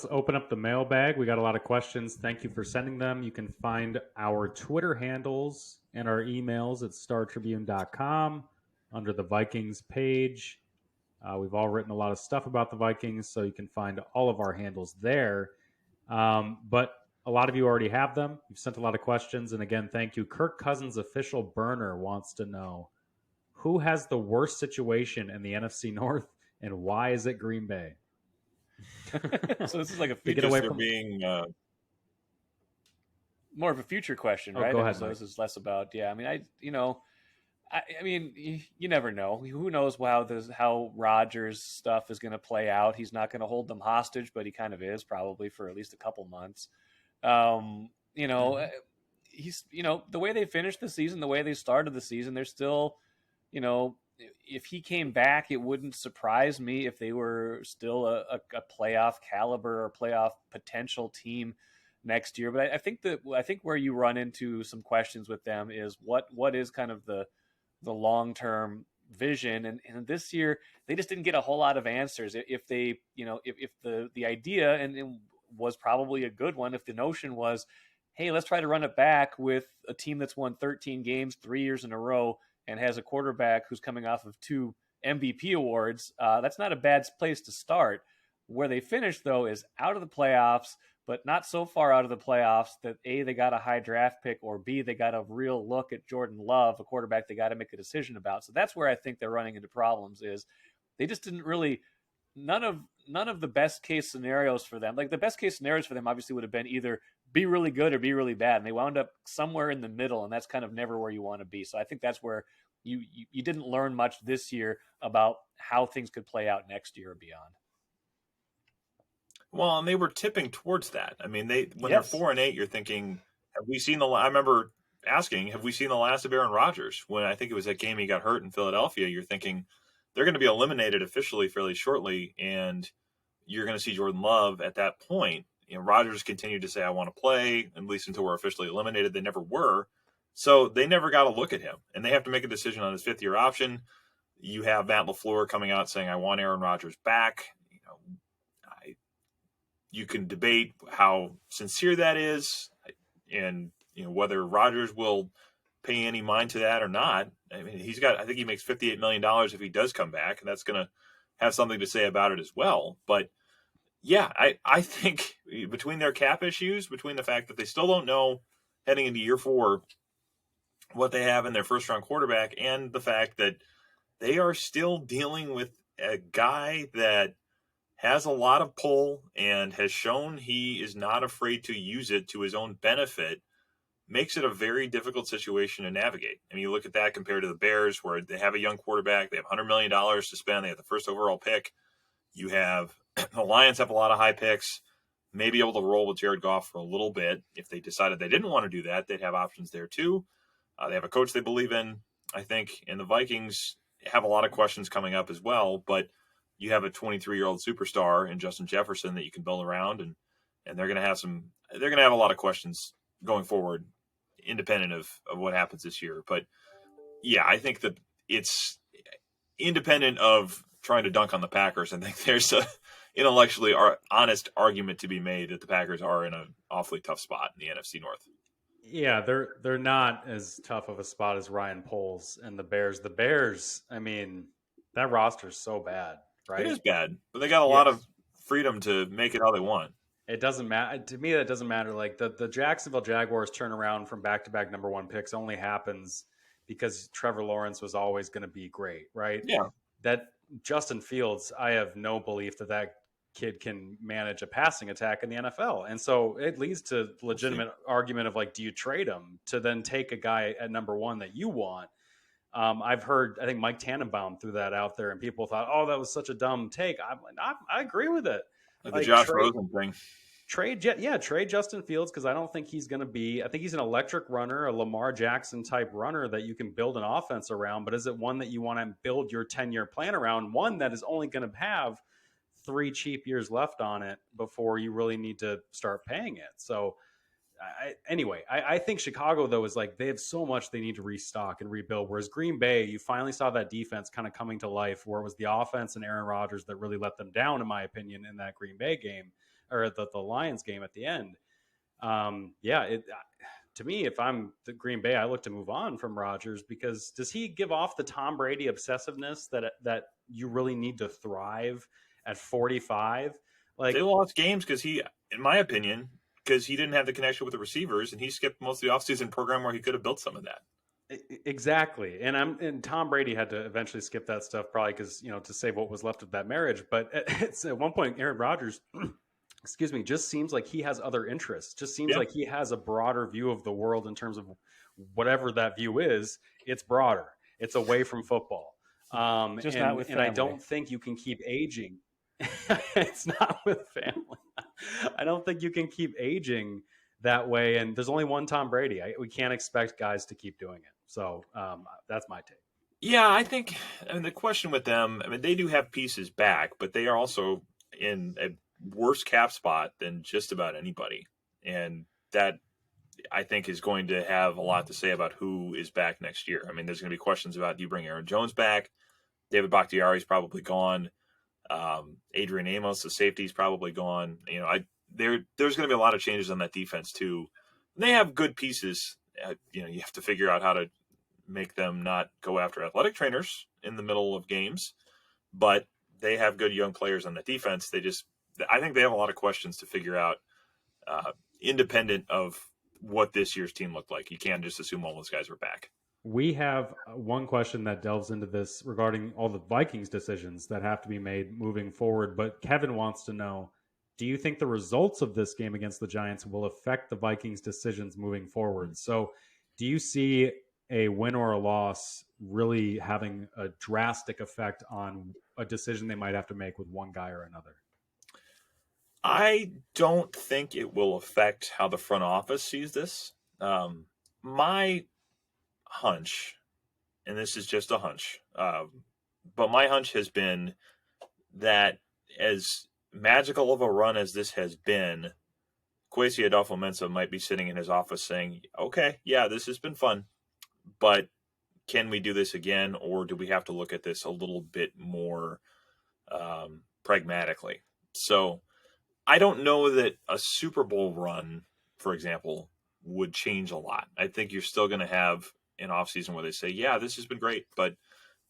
Let's open up the mailbag. We got a lot of questions. Thank you for sending them. You can find our Twitter handles and our emails at startribune.com under the Vikings page. We've all written a lot of stuff about the Vikings, so you can find all of our handles there. But a lot of you already have them. You've sent a lot of questions. And again, thank you. Kirk Cousins' official burner wants to know who has the worst situation in the NFC North and why is it Green Bay? So this is like a to get future, away There from being more of a future question, right? go I mean, ahead, so Mike. this is less about, I mean, I mean, you never know. Who knows how Rodgers' stuff is going to play out? He's not going to hold them hostage, but he kind of is probably for at least a couple months. He's the way they finished the season, the way they started the season, they're still, if he came back, it wouldn't surprise me if they were still a playoff caliber or playoff potential team next year. But I think where you run into some questions with them is what is kind of the long-term vision. And this year they just didn't get a whole lot of answers. If they, if the idea, and it was probably a good one, if the notion was, hey, let's try to run it back with a team that's won 13 games 3 years in a row and has a quarterback who's coming off of 2 MVP awards, that's not a bad place to start. Where they finished, though, is out of the playoffs, but not so far out of the playoffs that A, they got a high draft pick, or B, they got a real look at Jordan Love, a quarterback they got to make a decision about. So that's where I think they're running into problems, is they just didn't really, none of the best case scenarios for them. Like the best case scenarios for them obviously would have been either be really good or be really bad. And they wound up somewhere in the middle, and that's kind of never where you want to be. So I think that's where you didn't learn much this year about how things could play out next year or beyond. Well, and they were tipping towards that. I mean, when Yes. they're 4-8, you're thinking, have we seen I remember asking, have we seen the last of Aaron Rodgers? When I think it was that game he got hurt in Philadelphia, you're thinking they're going to be eliminated officially fairly shortly, and you're going to see Jordan Love at that point. Rodgers continued to say, I want to play, at least until we're officially eliminated. They never were. So they never got a look at him, and they have to make a decision on his 5th-year option. You have Matt LaFleur coming out saying, I want Aaron Rodgers back. You can debate how sincere that is, and whether Rodgers will pay any mind to that or not. I mean, I think he makes $58 million if he does come back, and that's going to have something to say about it as well. But yeah, I think between their cap issues, between the fact that they still don't know heading into year 4 what they have in their first-round quarterback, and the fact that they are still dealing with a guy that has a lot of pull and has shown he is not afraid to use it to his own benefit, makes it a very difficult situation to navigate. I mean, you look at that compared to the Bears, where they have a young quarterback, they have $100 million to spend, they have the first overall pick. You have the Lions have a lot of high picks, may be able to roll with Jared Goff for a little bit. If they decided they didn't want to do that, they'd have options there too. They have a coach they believe in, I think, and the Vikings have a lot of questions coming up as well, but you have a 23-year-old superstar in Justin Jefferson that you can build around, and they're going to have a lot of questions going forward, independent of what happens this year. But yeah, I think that it's independent of trying to dunk on the Packers. I think there's a intellectually honest argument to be made that the Packers are in an awfully tough spot in the NFC North. Yeah, they're not as tough of a spot as Ryan Poles and the Bears. The Bears, I mean, that roster's so bad, right? It is bad, but they got a lot of freedom to make it how they want. It doesn't matter to me. That doesn't matter. Like the Jacksonville Jaguars turnaround from back-to-back number 1 picks only happens because Trevor Lawrence was always going to be great, right? Yeah. That Justin Fields, I have no belief that kid can manage a passing attack in the NFL. And so it leads to legitimate argument of like, do you trade him to then take a guy at number 1 that you want? I've heard, I think Mike Tannenbaum threw that out there and people thought, oh, that was such a dumb take. I agree with it. Like the Josh Rosen thing. Trade Justin Fields, because I don't think he's going to be. I think he's an electric runner, a Lamar Jackson type runner that you can build an offense around. But is it one that you want to build your 10-year plan around? One that is only going to have 3 cheap years left on it before you really need to start paying it. So I think Chicago, though, is like they have so much they need to restock and rebuild. Whereas Green Bay, you finally saw that defense kind of coming to life, where it was the offense and Aaron Rodgers that really let them down, in my opinion, in that Green Bay game. or the Lions game at the end. To me, if I'm the Green Bay, I look to move on from Rodgers, because does he give off the Tom Brady obsessiveness that you really need to thrive at 45? Like, they lost games because he, in my opinion, because he didn't have the connection with the receivers, and he skipped most of the offseason program where he could have built some of that. Exactly. And Tom Brady had to eventually skip that stuff, probably because, to save what was left of that marriage. But at one point, Aaron Rodgers, excuse me, just seems like he has other interests. Just seems like he has a broader view of the world in terms of whatever that view is. It's broader. It's away from football. Just not with family. And I don't think you can keep aging. It's not with family. I don't think you can keep aging that way. And there's only one Tom Brady. We can't expect guys to keep doing it. So that's my take. Yeah, I think the question with them, they do have pieces back, but they are also in a worse cap spot than just about anybody. And that, I think, is going to have a lot to say about who is back next year. There's going to be questions about, do you bring Aaron Jones back? David Bakhtiari's probably gone. Adrian Amos, the safety, is probably gone. There's going to be a lot of changes on that defense too. And they have good pieces. You have to figure out how to make them not go after athletic trainers in the middle of games, but they have good young players on the defense. I think they have a lot of questions to figure out, independent of what this year's team looked like. You can't just assume all those guys were back. We have one question that delves into this regarding all the Vikings decisions that have to be made moving forward. But Kevin wants to know, do you think the results of this game against the Giants will affect the Vikings' decisions moving forward? So do you see a win or a loss really having a drastic effect on a decision they might have to make with one guy or another? I don't think it will affect how the front office sees this. My hunch, and this is just a hunch, but my hunch has been that as magical of a run as this has been, Kwesi Adolfo-Mensah might be sitting in his office saying, okay, yeah, this has been fun, but can we do this again, or do we have to look at this a little bit more pragmatically? So I don't know that a Super Bowl run, for example, would change a lot. I think you're still going to have an offseason where they say, yeah, this has been great, but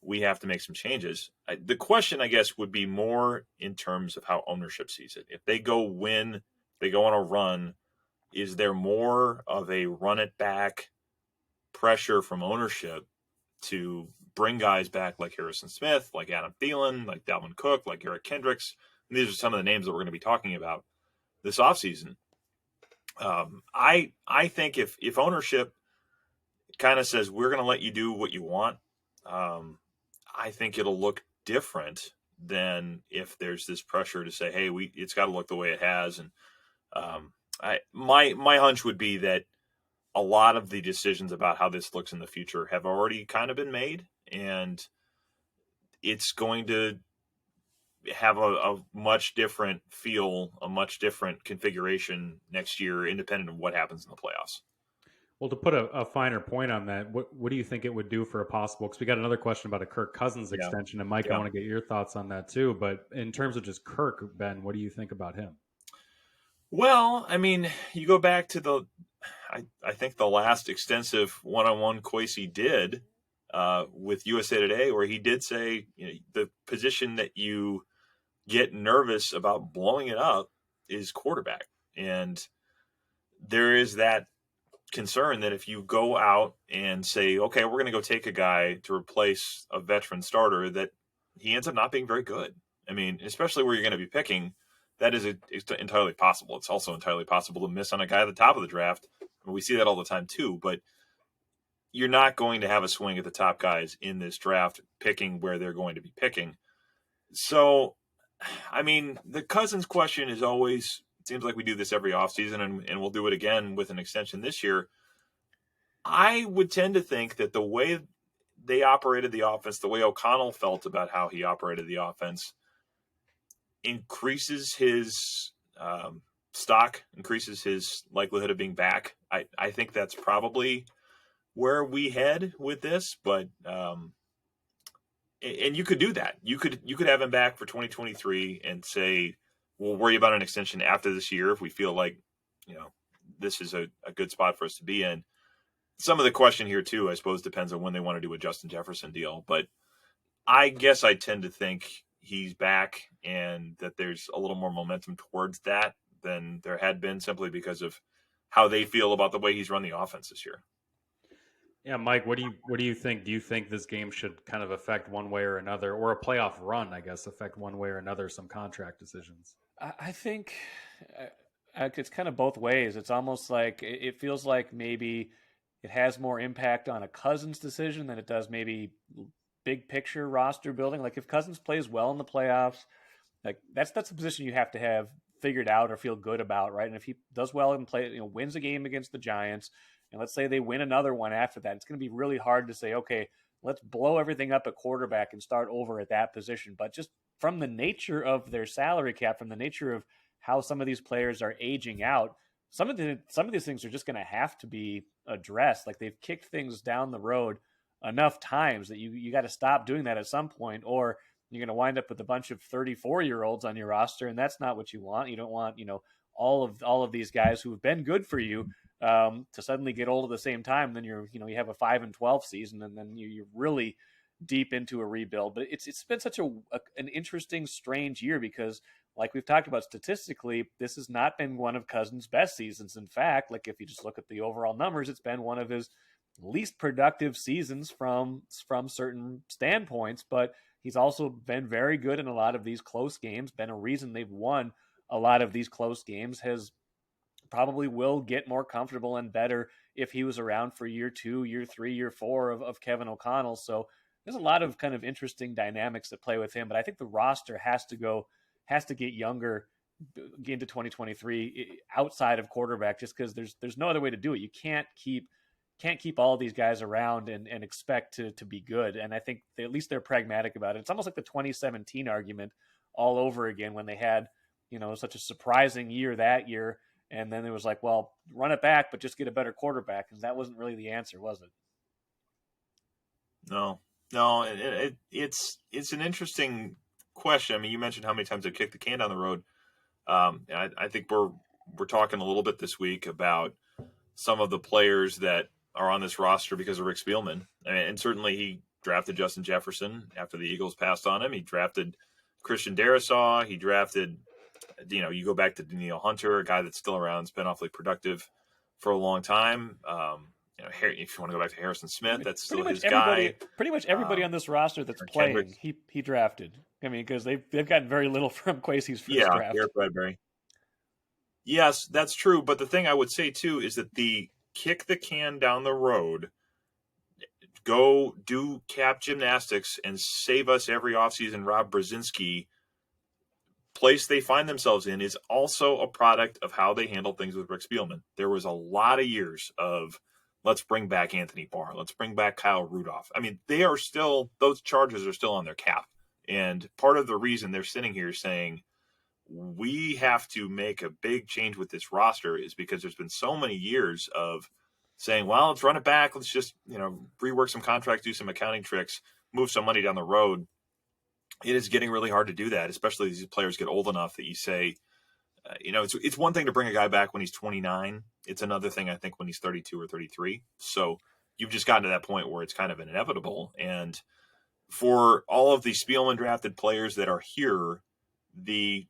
we have to make some changes. The question, I guess, would be more in terms of how ownership sees it. If they go win, they go on a run, is there more of a run it back pressure from ownership to bring guys back like Harrison Smith, like Adam Thielen, like Dalvin Cook, like Eric Kendricks? And these are some of the names that we're going to be talking about this offseason. I think if ownership kind of says, we're going to let you do what you want, I think it'll look different than if there's this pressure to say, hey, it's got to look the way it has. And my hunch would be that a lot of the decisions about how this looks in the future have already kind of been made, and it's going to have a much different feel, a much different configuration next year, independent of what happens in the playoffs. Well, to put a finer point on that, what do you think it would do for a possible, because we got another question about a Kirk Cousins extension, and Mike, I want to get your thoughts on that too. But in terms of just Kirk, Ben, what do you think about him? Well, you go back to I think the last extensive one-on-one Kwesi did with USA Today, where he did say, the position that you get nervous about blowing it up is quarterback. And there is that concern that if you go out and say, okay, we're going to go take a guy to replace a veteran starter, that he ends up not being very good. Especially where you're going to be picking, that is entirely possible. It's also entirely possible to miss on a guy at the top of the draft. We see that all the time too, but you're not going to have a swing at the top guys in this draft picking where they're going to be picking. So, the Cousins question is always, it seems like we do this every offseason, and we'll do it again with an extension this year. I would tend to think that the way they operated the offense, the way O'Connell felt about how he operated the offense, increases his stock, increases his likelihood of being back. I think that's probably where we head with this, but and you could do that. You could have him back for 2023 and say, we'll worry about an extension after this year if we feel like, this is a good spot for us to be in. Some of the question here too, I suppose, depends on when they want to do a Justin Jefferson deal, but I guess I tend to think he's back and that there's a little more momentum towards that than there had been, simply because of how they feel about the way he's run the offense this year. Yeah, Mike, what do you think? Do you think this game should kind of affect one way or another, or a playoff run, I guess, affect one way or another some contract decisions? I think it's kind of both ways. It's almost like it feels like maybe it has more impact on a Cousins decision than it does maybe big picture roster building. Like if Cousins plays well in the playoffs, like that's a position you have to have figured out or feel good about, right? And if he does well and wins a game against the Giants, and let's say they win another one after that, it's going to be really hard to say, okay, let's blow everything up at quarterback and start over at that position. But just from the nature of their salary cap, from the nature of how some of these players are aging out, some of these things are just going to have to be addressed. Like they've kicked things down the road enough times that you got to stop doing that at some point, or you're going to wind up with a bunch of 34-year-olds on your roster, and that's not what you want. You don't want all of these guys who have been good for you to suddenly get old at the same time. Then you have a 5-12 season, and then you're really deep into a rebuild. But it's been such an interesting, strange year because, like we've talked about, statistically, this has not been one of Cousins' best seasons. In fact, like if you just look at the overall numbers, it's been one of his least productive seasons from certain standpoints. But he's also been very good in a lot of these close games. Been a reason they've won a lot of these close games. Has probably will get more comfortable and better if he was around for year 2, year 3, year 4 of Kevin O'Connell. So there's a lot of kind of interesting dynamics that play with him. But I think the roster has to get younger into 2023 outside of quarterback, just because there's no other way to do it. You can't keep all these guys around and expect to be good. And I think at least they're pragmatic about it. It's almost like the 2017 argument all over again when they had, such a surprising year that year. And then it was like, well, run it back, but just get a better quarterback. And that wasn't really the answer, was it? No, it's an interesting question. I mean, you mentioned how many times they've kicked the can down the road. I think we're talking a little bit this week about some of the players that are on this roster because of Rick Spielman. And certainly he drafted Justin Jefferson after the Eagles passed on him. He drafted Christian Darrisaw. He drafted, you go back to Danielle Hunter, a guy that's still around, has been awfully productive for a long time. If you want to go back to Harrison Smith, that's still his guy. Pretty much everybody on this roster that's playing, he drafted. I mean, because they've gotten very little from Kwesi's first draft. Garrett Bradbury. Yes, that's true. But the thing I would say, too, is that the kick the can down the road, go do cap gymnastics and save us every offseason Rob Brzezinski place they find themselves in is also a product of how they handle things with Rick Spielman. There was a lot of years of let's bring back Anthony Barr. Let's bring back Kyle Rudolph. I mean, those charges are still on their cap. And part of the reason they're sitting here saying, we have to make a big change with this roster is because there's been so many years of saying, well, let's run it back. Let's just, rework some contracts, do some accounting tricks, move some money down the road. It is getting really hard to do that, especially as these players get old enough that you say, it's one thing to bring a guy back when he's 29. It's another thing, I think, when he's 32 or 33. So you've just gotten to that point where it's kind of inevitable. And for all of the Spielman drafted players that are here, the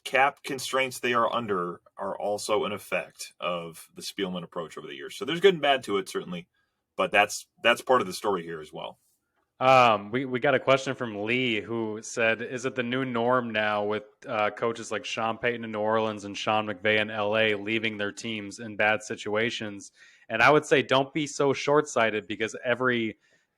cap constraints they are under are also an effect of the Spielman approach over the years. So there's good and bad to it, certainly, but that's part of the story here as well. We got a question from Lee who said, is it the new norm now with coaches like Sean Payton in New Orleans and Sean McVay in LA leaving their teams in bad situations? And I would say don't be so short-sighted, because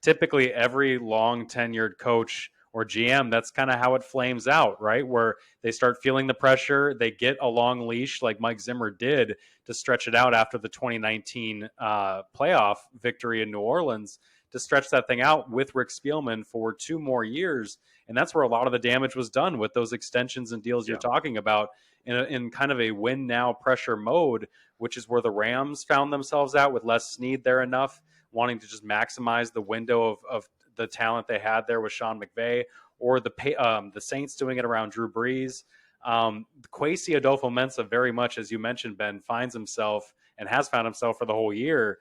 typically every long tenured coach or GM, that's kind of how it flames out, right? Where they start feeling the pressure, they get a long leash like Mike Zimmer did to stretch it out after the 2019 playoff victory in New Orleans, to stretch that thing out with Rick Spielman for 2 more years. And that's where a lot of the damage was done with those extensions and deals you're talking about in kind of a win now pressure mode, which is where the Rams found themselves out with Les Snead there enough, wanting to just maximize the window of the talent they had there with Sean McVay, or the Saints doing it around Drew Brees. Kwesi Adolfo-Mensah very much, as you mentioned, Ben, finds himself and has found himself for the whole year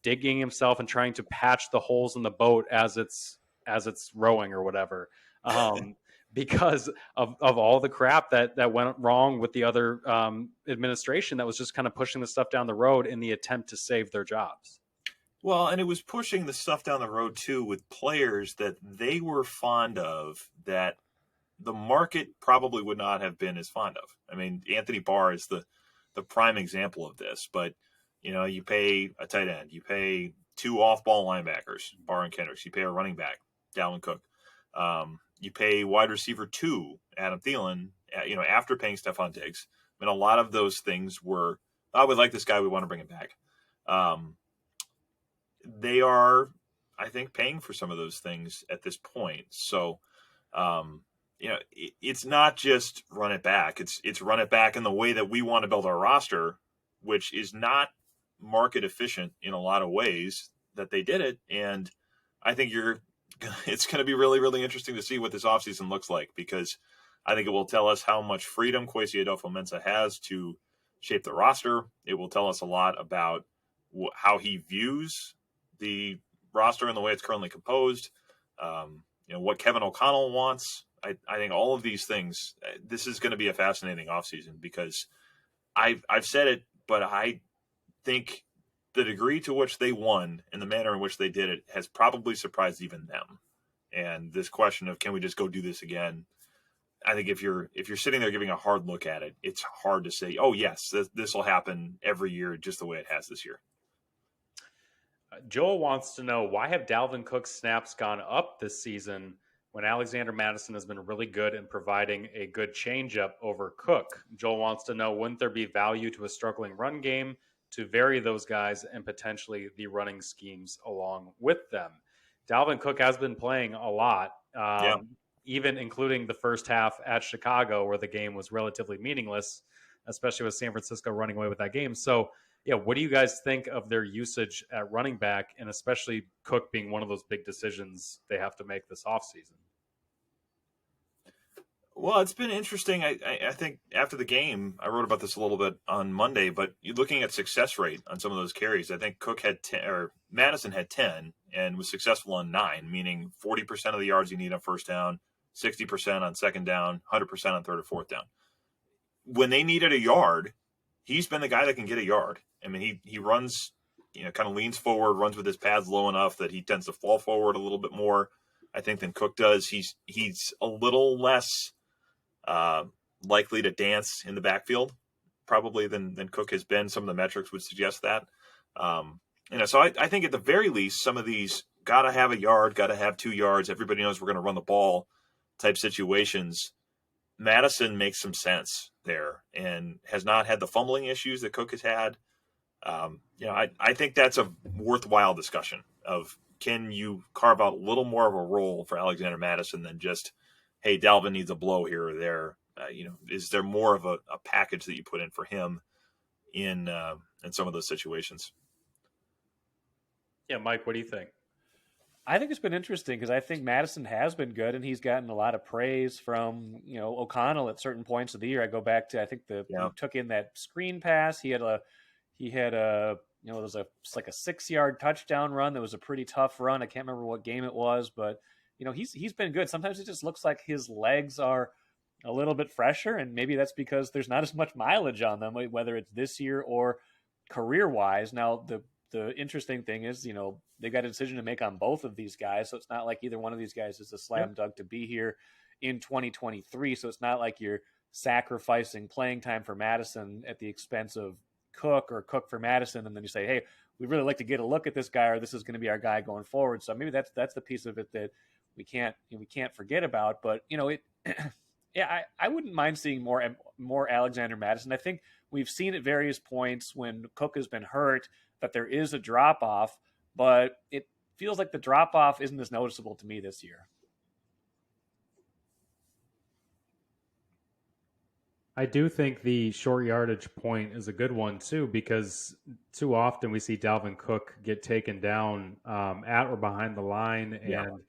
digging himself and trying to patch the holes in the boat as it's rowing or whatever. Because of all the crap that went wrong with the other administration that was just kind of pushing the stuff down the road in the attempt to save their jobs. Well, and it was pushing the stuff down the road too with players that they were fond of that the market probably would not have been as fond of. I mean, Anthony Barr is the prime example of this, but you pay a tight end, you pay two off-ball linebackers, Barr and Kendricks, you pay a running back, Dalvin Cook, you pay wide receiver 2, Adam Thielen, after paying Stephon Diggs. I mean, a lot of those things were, oh, we like this guy, we want to bring him back. They are, I think, paying for some of those things at this point. So, it's not just run it back. It's run it back in the way that we want to build our roster, which is not market efficient in a lot of ways that they did it. And I think it's going to be really, really interesting to see what this offseason looks like, because I think it will tell us how much freedom Kwesi Adolfo-Mensah has to shape the roster. It will tell us a lot about how he views the roster and the way it's currently composed. What Kevin O'Connell wants. I think all of these things, this is going to be a fascinating offseason, because I've said it, but I think the degree to which they won and the manner in which they did it has probably surprised even them. And this question of, can we just go do this again? I think if you're sitting there giving a hard look at it, it's hard to say, oh yes, this will happen every year just the way it has this year. Joel wants to know, why have Dalvin Cook's snaps gone up this season when Alexander Mattison has been really good in providing a good changeup over Cook? Joel wants to know, wouldn't there be value to a struggling run game to vary those guys and potentially the running schemes along with them? Dalvin Cook has been playing a lot, even including the first half at Chicago, where the game was relatively meaningless, especially with San Francisco running away with that game. So, yeah, what do you guys think of their usage at running back, and especially Cook being one of those big decisions they have to make this offseason? Well, it's been interesting. I think after the game, I wrote about this a little bit on Monday, but you're looking at success rate on some of those carries. I think Cook had 10, or Madison had 10 and was successful on 9, meaning 40% of the yards you need on first down, 60% on second down, 100% on third or fourth down. When they needed a yard, he's been the guy that can get a yard. I mean, he runs, kind of leans forward, runs with his pads low enough that he tends to fall forward a little bit more, I think, than Cook does. He's a little less likely to dance in the backfield, probably, than Cook has been. Some of the metrics would suggest that. So I think at the very least, some of these got to have a yard, got to have 2 yards, everybody knows we're going to run the ball type situations. Madison makes some sense there and has not had the fumbling issues that Cook has had. I think that's a worthwhile discussion of, can you carve out a little more of a role for Alexander Mattison than just, hey, Dalvin needs a blow here or there. Is there more of a package that you put in for him in some of those situations? Yeah, Mike, what do you think? I think it's been interesting, because I think Madison has been good, and he's gotten a lot of praise from O'Connell at certain points of the year. I go back to, I think he took in that screen pass. He had a it was like a 6-yard touchdown run that was a pretty tough run. I can't remember what game it was, but he's been good. Sometimes it just looks like his legs are a little bit fresher, and maybe that's because there's not as much mileage on them, whether it's this year or career wise. Now the interesting thing is, they got a decision to make on both of these guys. So it's not like either one of these guys is a slam dunk to be here in 2023. So it's not like you're sacrificing playing time for Madison at the expense of Cook, or Cook for Madison. And then you say, hey, we'd really like to get a look at this guy, or this is going to be our guy going forward. So maybe that's the piece of it that we can't forget about. But, I wouldn't mind seeing more Alexander Mattison. I think we've seen at various points when Cook has been hurt that there is a drop-off, but it feels like the drop-off isn't as noticeable to me this year. I do think the short yardage point is a good one, too, because too often we see Dalvin Cook get taken down at or behind the line, and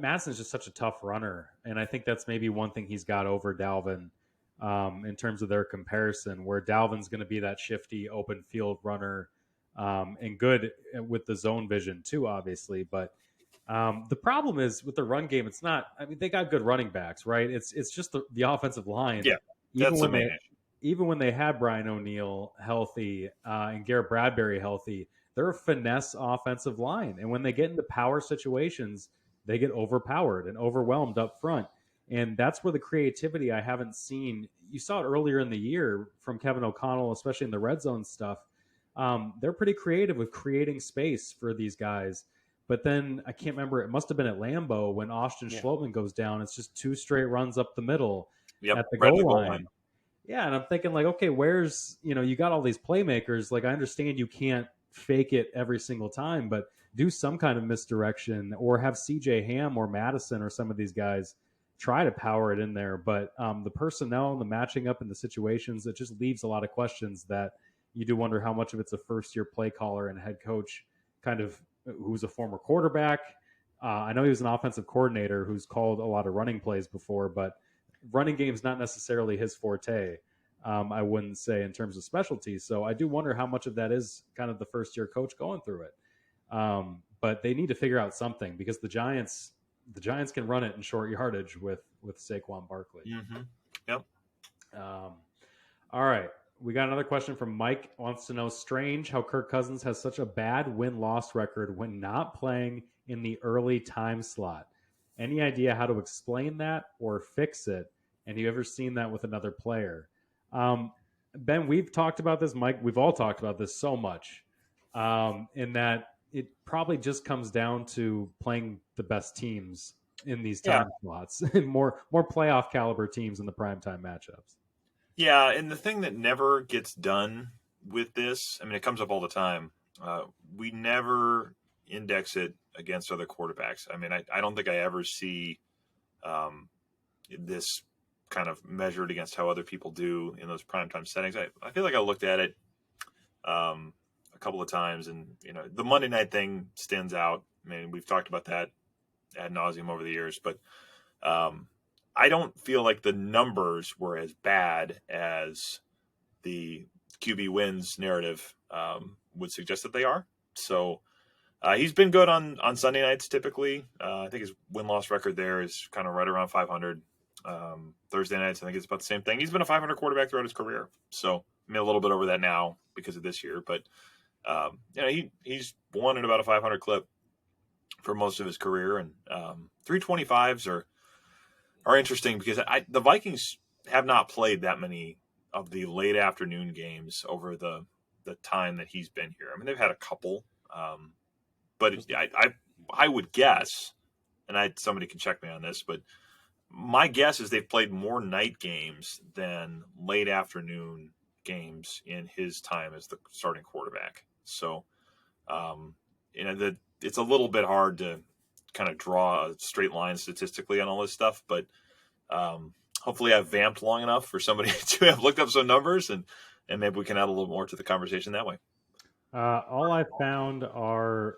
Madison's just such a tough runner, and I think that's maybe one thing he's got over Dalvin. in terms of their comparison, where Dalvin's going to be that shifty open field runner and good with the zone vision too, obviously. But the problem is with the run game, it's not. I mean, they got good running backs, right? It's just the offensive line. Yeah, Even that's the when main they issue. even when they had Brian O'Neill healthy and Garrett Bradbury healthy, they're a finesse offensive line, and when they get into power situations, they get overpowered and overwhelmed up front. And that's where the creativity I haven't seen. You saw it earlier in the year from Kevin O'Connell, especially in the red zone stuff. They're pretty creative with creating space for these guys. But then I can't remember. It must have been at Lambeau when Austin Schlottmann goes down. It's just two straight runs up the middle Yep, at the right in goal the goal line. line. Yeah, and I'm thinking like, okay, where's you got all these playmakers. Like I understand you can't fake it every single time, but do some kind of misdirection or have CJ Ham or Madison or some of these guys try to power it in there. But the personnel and the matching up in the situations, it just leaves a lot of questions that you do wonder how much of it's a first-year play caller and head coach kind of who's a former quarterback. I know he was an offensive coordinator who's called a lot of running plays before, but running game is not necessarily his forte. I wouldn't say in terms of specialties. So I do wonder how much of that is kind of the first-year coach going through it. But they need to figure out something because the Giants can run it in short yardage with Saquon Barkley. Mm-hmm. Yep. All right. We got another question from Mike. Wants to know, strange how Kirk Cousins has such a bad win-loss record when not playing in the early time slot. Any idea how to explain that or fix it? And you ever seen that with another player? Ben, we've talked about this. Mike, we've all talked about this so much in that it probably just comes down to playing the best teams in these time slots and more playoff caliber teams in the primetime matchups. Yeah, and the thing that never gets done with this, I mean, it comes up all the time. We never index it against other quarterbacks. I mean, I don't think I ever see this kind of measured against how other people do in those primetime settings. I feel like I looked at it a couple of times, and the Monday night thing stands out. I mean, we've talked about that ad nauseum over the years, but I don't feel like the numbers were as bad as the QB wins narrative would suggest that they are. So he's been good on Sunday nights typically. I think his win-loss record there is kind of right around 500. Thursday nights, I think it's about the same thing. He's been a 500 quarterback throughout his career. So I mean, a little bit over that now because of this year. But he's won at about a 500 clip for most of his career. And 325s are interesting because the Vikings have not played that many of the late afternoon games over the time that he's been here. I mean, they've had a couple, but I would guess, and somebody can check me on this, but my guess is they've played more night games than late afternoon games in his time as the starting quarterback. So, it's a little bit hard to kind of draw a straight line statistically on all this stuff, but hopefully I've vamped long enough for somebody to have looked up some numbers and maybe we can add a little more to the conversation that way. All I found are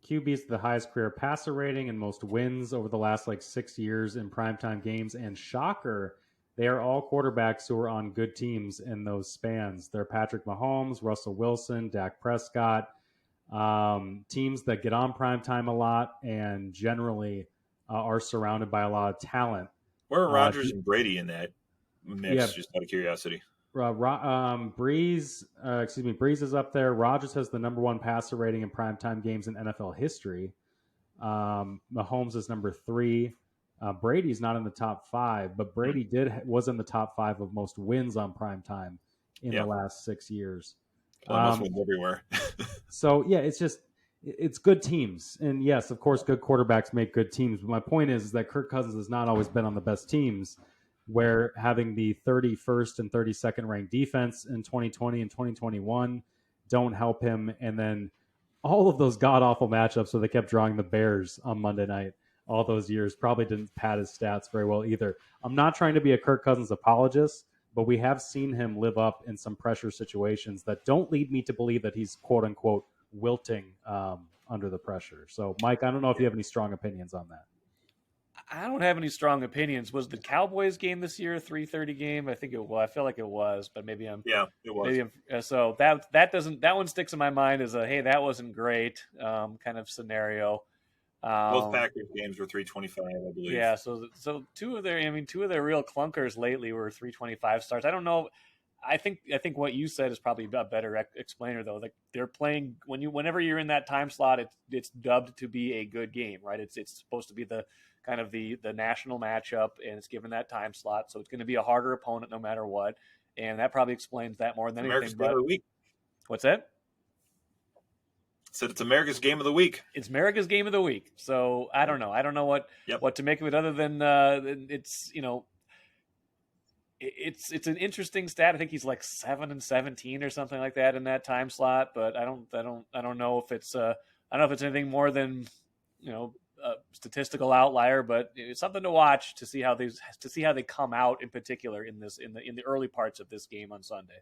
QBs with the highest career passer rating and most wins over the last 6 years in primetime games. And shocker, they are all quarterbacks who are on good teams in those spans. They're Patrick Mahomes, Russell Wilson, Dak Prescott, teams that get on primetime a lot and generally are surrounded by a lot of talent. Where are Rodgers and Brady in that mix, just out of curiosity? Breeze is up there. Rodgers has the number one passer rating in primetime games in NFL history. Mahomes is number 3. Brady's not in the top 5, but Brady was in the top 5 of most wins on primetime in the last 6 years. Most wins everywhere. So yeah, it's good teams, and yes, of course, good quarterbacks make good teams. But my point is that Kirk Cousins has not always been on the best teams, where having the 31st and 32nd ranked defense in 2020 and 2021 don't help him. And then all of those god-awful matchups where they kept drawing the Bears on Monday night all those years probably didn't pad his stats very well either. I'm not trying to be a Kirk Cousins apologist, but we have seen him live up in some pressure situations that don't lead me to believe that he's quote-unquote wilting under the pressure. So, Mike, I don't know if you have any strong opinions on that. I don't have any strong opinions. Was the Cowboys game this year a 3:30 game? I think it was. I feel like it was, but maybe I'm Yeah, it was. so that one sticks in my mind as a hey, that wasn't great kind of scenario. Both Packers games were 3:25, I believe. Yeah, so two of their real clunkers lately were 3:25 starts. I don't know. I think what you said is probably a better explainer though. Like they're playing whenever you're in that time slot, it's dubbed to be a good game, right? It's supposed to be the kind of the national matchup, and it's given that time slot, so it's going to be a harder opponent no matter what, and that probably explains that more than America's anything. Game of the Week. What's that? Said it's America's Game of the Week. It's America's Game of the Week. So I don't know. I don't know what to make of it other than it's it's an interesting stat. I think he's like 7-17 or something like that in that time slot. But I don't know if it's anything more than a statistical outlier. But it's something to watch to see how they come out in particular in the early parts of this game on Sunday.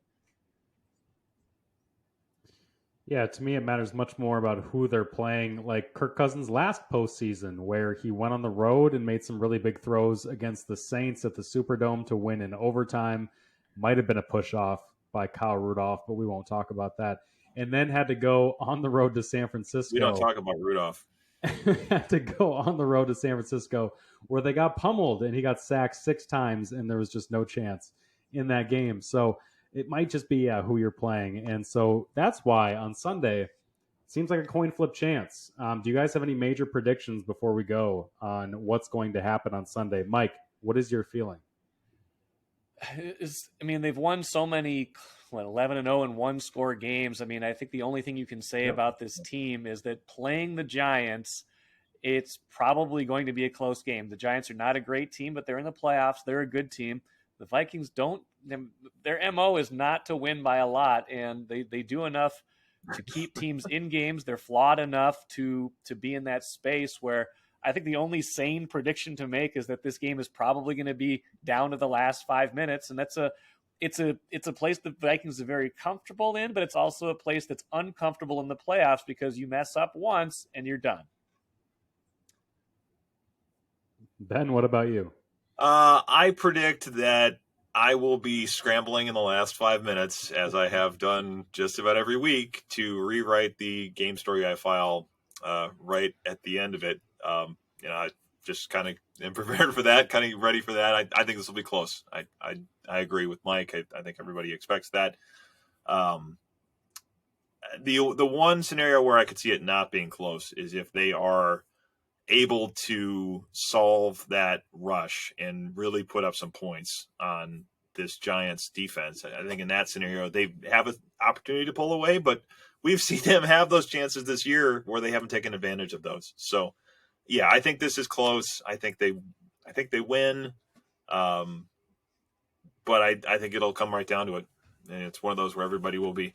Yeah, to me, it matters much more about who they're playing. Like Kirk Cousins' last postseason, where he went on the road and made some really big throws against the Saints at the Superdome to win in overtime. Might have been a push-off by Kyle Rudolph, but we won't talk about that. And then had to go on the road to San Francisco. We don't talk about Rudolph. Had to go on the road to San Francisco, where they got pummeled, and he got sacked 6 times, and there was just no chance in that game. So it might just be who you're playing. And so that's why on Sunday, it seems like a coin flip chance. Do you guys have any major predictions before we go on what's going to happen on Sunday? Mike, what is your feeling? They've won so many 11-0 and one-score games. I mean, I think the only thing you can say about this team is that playing the Giants, it's probably going to be a close game. The Giants are not a great team, but they're in the playoffs. They're a good team. The Vikings their MO is not to win by a lot, and they do enough to keep teams in games. They're flawed enough to be in that space where I think the only sane prediction to make is that this game is probably going to be down to the last 5 minutes. And it's a place the Vikings are very comfortable in, but it's also a place that's uncomfortable in the playoffs because you mess up once and you're done. Ben, what about you? I predict that I will be scrambling in the last 5 minutes, as I have done just about every week, to rewrite the game story I file right at the end of it. I just kind of am prepared for that, kind of ready for that. I think this will be close. I agree with Mike. I think everybody expects that. The one scenario where I could see it not being close is if they are able to solve that rush and really put up some points on this Giants defense. I think in that scenario, they have an opportunity to pull away, but we've seen them have those chances this year where they haven't taken advantage of those. So yeah, I think this is close. I think they win. But I think it'll come right down to it. And it's one of those where everybody will be,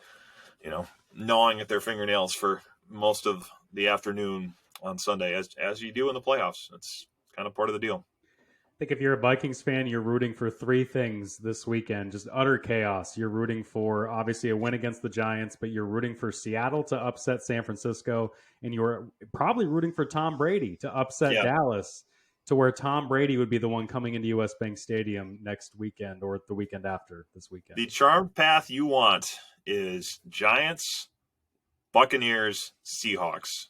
gnawing at their fingernails for most of the afternoon on Sunday, as you do in the playoffs. It's kind of part of the deal. I think if you're a Vikings fan, you're rooting for 3 things this weekend. Just utter chaos. You're rooting for, obviously, a win against the Giants, but you're rooting for Seattle to upset San Francisco, and you're probably rooting for Tom Brady to upset Dallas, to where Tom Brady would be the one coming into US Bank Stadium next weekend or the weekend after this weekend. The charmed path you want is Giants, Buccaneers, Seahawks.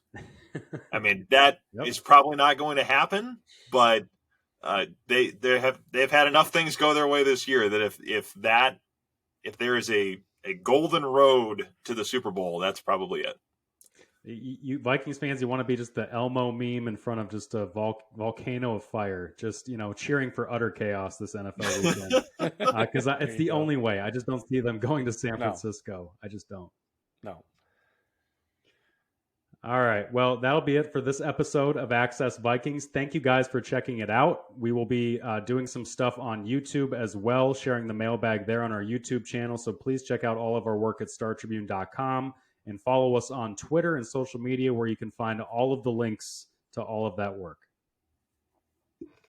I mean, that is probably not going to happen, but they've had enough things go their way this year that if there is a golden road to the Super Bowl, that's probably it. You Vikings fans, you want to be just the Elmo meme in front of just a volcano of fire, just cheering for utter chaos this NFL weekend, because it's the only way. I just don't see them going to San Francisco. I just don't. No. All right. Well, that'll be it for this episode of Access Vikings. Thank you guys for checking it out. We will be doing some stuff on YouTube as well, sharing the mailbag there on our YouTube channel. So please check out all of our work at StarTribune.com and follow us on Twitter and social media, where you can find all of the links to all of that work.